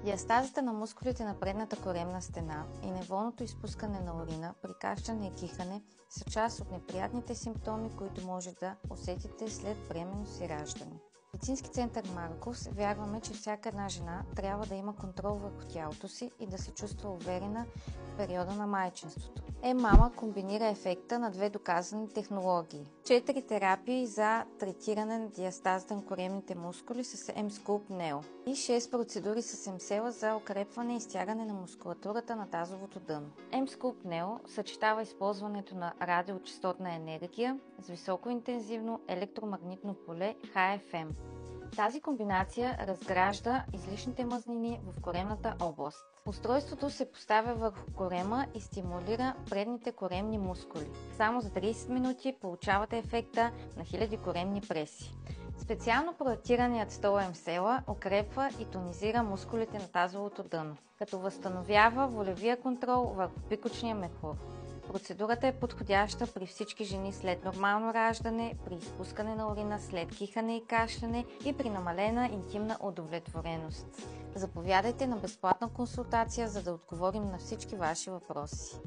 Диастазата на мускулите на предната коремна стена и неволното изпускане на урина при кашляне и кихане са част от неприятните симптоми, които може да усетите след бременност и раждане. В Медицински център Маркос вярваме, че всяка една жена трябва да има контрол върху тялото си и да се чувства уверена в периода на майчинството. Мама комбинира ефекта на две доказани технологии. 4 терапии за третиране на диастазата на коремните мускули с Emsculpt Neo и 6 процедури с Emcella за укрепване и стягане на мускулатурата на тазовото дъно. Emsculpt Neo съчетава използването на радиочестотна енергия с високоинтензивно електромагнитно поле HFM. Тази комбинация разгражда излишните мазнини в коремната област. Устройството се поставя върху корема и стимулира предните коремни мускули. Само за 30 минути получавате ефекта на хиляди коремни преси. Специално проектираният стол Emcella укрепва и тонизира мускулите на тазовото дъно, като възстановява волевия контрол върху пикочния мехур. Процедурата е подходяща при всички жени след нормално раждане, при изпускане на урина след кихане и кашляне и при намалена интимна удовлетвореност. Заповядайте на безплатна консултация, за да отговорим на всички ваши въпроси.